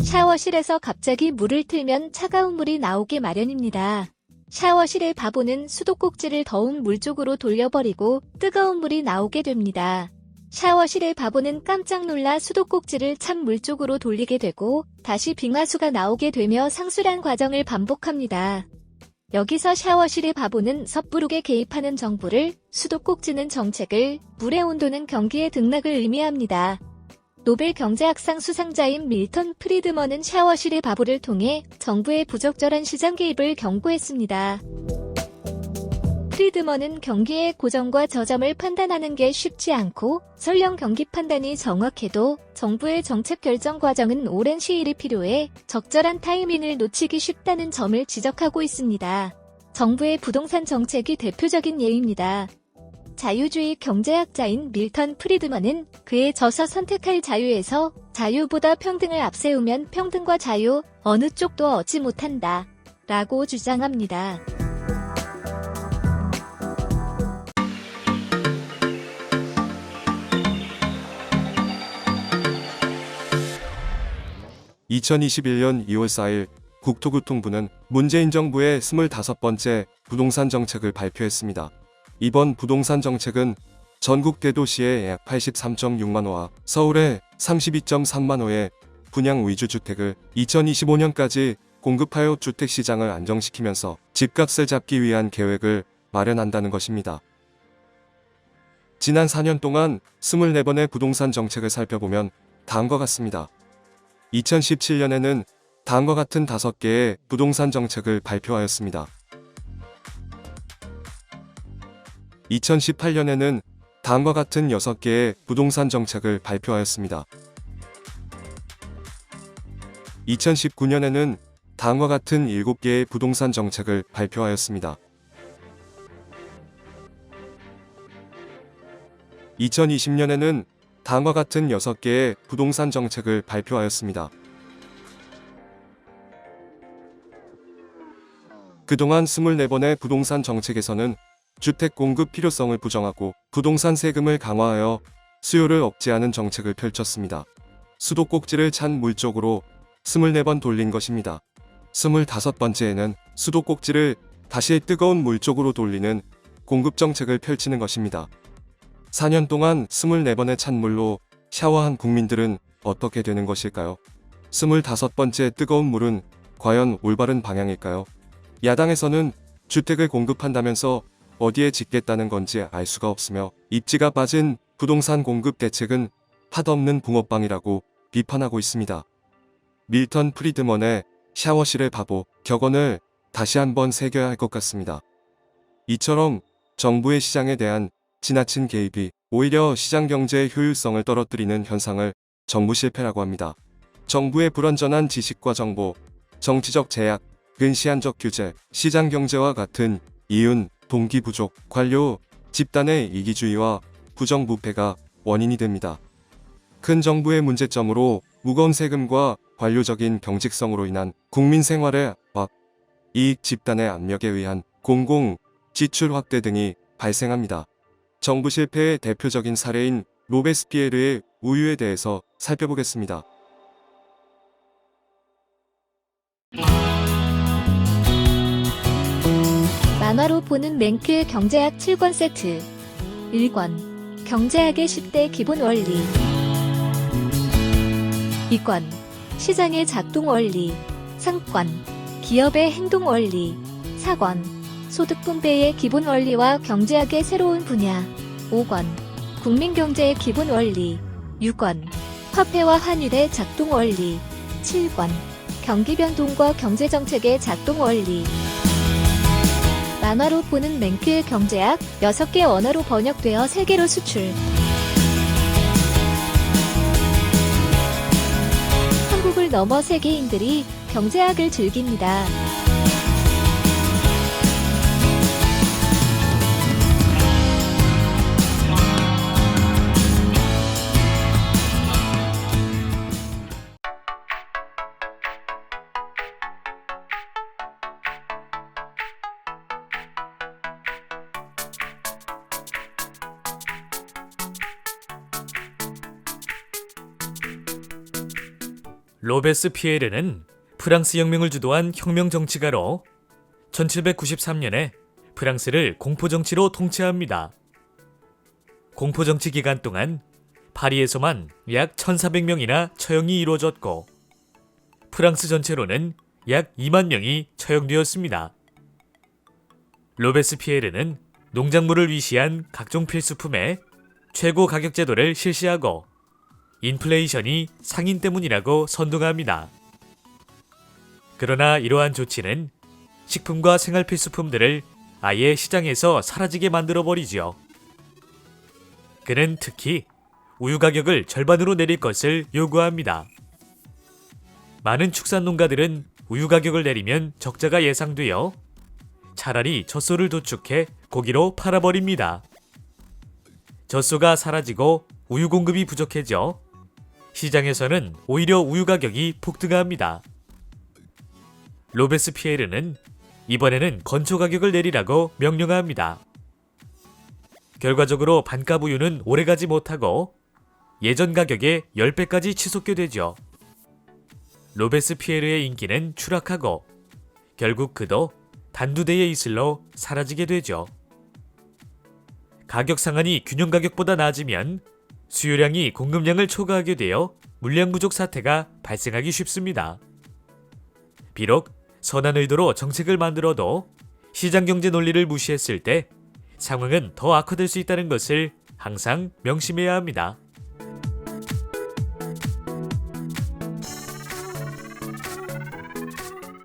샤워실에서 갑자기 물을 틀면 차가운 물이 나오기 마련입니다. 샤워실의 바보는 수도꼭지를 더운 물 쪽으로 돌려버리고 뜨거운 물이 나오게 됩니다. 샤워실의 바보는 깜짝 놀라 수도꼭지를 찬 물 쪽으로 돌리게 되고 다시 빙하수가 나오게 되며 상수란 과정을 반복합니다. 여기서 샤워실의 바보는 섣부르게 개입하는 정부를, 수도꼭지는 정책을, 물의 온도는 경기의 등락을 의미합니다. 노벨 경제학상 수상자인 밀턴 프리드먼은 샤워실의 바보를 통해 정부의 부적절한 시장 개입을 경고했습니다. 프리드먼은 경기의 고점과 저점을 판단하는 게 쉽지 않고 설령 경기 판단이 정확해도 정부의 정책 결정 과정은 오랜 시일이 필요해 적절한 타이밍을 놓치기 쉽다는 점을 지적하고 있습니다. 정부의 부동산 정책이 대표적인 예입니다. 자유주의 경제학자인 밀턴 프리드먼은 그의 저서 선택할 자유에서 자유보다 평등을 앞세우면 평등과 자유 어느 쪽도 얻지 못한다 라고 주장합니다. (2021년 2월 4일) 국토교통부는 문재인 정부의 25번째 부동산 정책을 발표했습니다. 이번 부동산 정책은 전국 대도시의 약 83.6만 호와 서울의 32.3만 호의 분양 위주 주택을 2025년까지 공급하여 주택시장을 안정시키면서 집값을 잡기 위한 계획을 마련한다는 것입니다. 지난 4년 동안 24번의 부동산 정책을 살펴보면 다음과 같습니다. 2017년에는 다음과 같은 5개의 부동산 정책을 발표하였습니다. 2018년에는 다음과 같은 6개의 부동산 정책을 발표하였습니다. 2019년에는 다음과 같은 7개의 부동산 정책을 발표하였습니다. 2020년에는 다음과 같은 6개의 부동산 정책을 발표하였습니다. 그동안 24번의 부동산 정책에서는 주택 공급 필요성을 부정하고 부동산 세금을 강화하여 수요를 억제하는 정책을 펼쳤습니다. 수도꼭지를 찬 물 쪽으로 24번 돌린 것입니다. 25번째에는 수도꼭지를 다시 뜨거운 물 쪽으로 돌리는 공급 정책을 펼치는 것입니다. 4년 동안 24번의 찬물로 샤워한 국민들은 어떻게 되는 것일까요? 25번째 뜨거운 물은 과연 올바른 방향일까요? 야당에서는 주택을 공급한다면서 어디에 짓겠다는 건지 알 수가 없으며 입지가 빠진 부동산 공급 대책은 팥없는 붕어빵이라고 비판하고 있습니다. 밀턴 프리드먼의 샤워실의 바보 격언을 다시 한번 새겨야 할 것 같습니다. 이처럼 정부의 시장에 대한 지나친 개입이 오히려 시장 경제의 효율성을 떨어뜨리는 현상을 정부 실패라고 합니다. 정부의 불완전한 지식과 정보, 정치적 제약, 근시안적 규제, 시장 경제와 같은 이윤, 동기 부족, 관료, 집단의 이기주의와 부정부패가 원인이 됩니다. 큰 정부의 문제점으로 무거운 세금과 관료적인 경직성으로 인한 국민 생활의 압박, 이익 집단의 압력에 의한 공공 지출 확대 등이 발생합니다. 정부 실패의 대표적인 사례인 로베스피에르의 우유에 대해서 살펴보겠습니다. 만화로 보는 맹크의 경제학 7권 세트. 1권 경제학의 10대 기본 원리. 2권 시장의 작동 원리. 3권 기업의 행동 원리. 4권 소득 분배의 기본 원리와 경제학의 새로운 분야. 5권 국민경제의 기본 원리. 6권 화폐와 환율의 작동 원리. 7권 경기 변동과 경제정책의 작동 원리. 만화로 보는 맹크의 경제학 6개 언어로 번역되어 세계로 수출. 한국을 넘어 세계인들이 경제학을 즐깁니다. 로베스피에르는 프랑스 혁명을 주도한 혁명 정치가로 1793년에 프랑스를 공포정치로 통치합니다. 공포정치 기간 동안 파리에서만 약 1400명이나 처형이 이루어졌고 프랑스 전체로는 약 2만 명이 처형되었습니다. 로베스피에르는 농작물을 위시한 각종 필수품에 최고 가격 제도를 실시하고 인플레이션이 상인 때문이라고 선동합니다. 그러나 이러한 조치는 식품과 생활필수품들을 아예 시장에서 사라지게 만들어버리죠. 그는 특히 우유 가격을 절반으로 내릴 것을 요구합니다. 많은 축산 농가들은 우유 가격을 내리면 적자가 예상되어 차라리 젖소를 도축해 고기로 팔아버립니다. 젖소가 사라지고 우유 공급이 부족해져 시장에서는 오히려 우유 가격이 폭등합니다. 로베스피에르는 이번에는 건초 가격을 내리라고 명령합니다. 결과적으로 반값 우유는 오래가지 못하고 예전 가격의 10배까지 치솟게 되죠. 로베스피에르의 인기는 추락하고 결국 그도 단두대의 이슬로 사라지게 되죠. 가격 상한이 균형 가격보다 낮으면 수요량이 공급량을 초과하게 되어 물량 부족 사태가 발생하기 쉽습니다. 비록 선한 의도로 정책을 만들어도 시장 경제 논리를 무시했을 때 상황은 더 악화될 수 있다는 것을 항상 명심해야 합니다.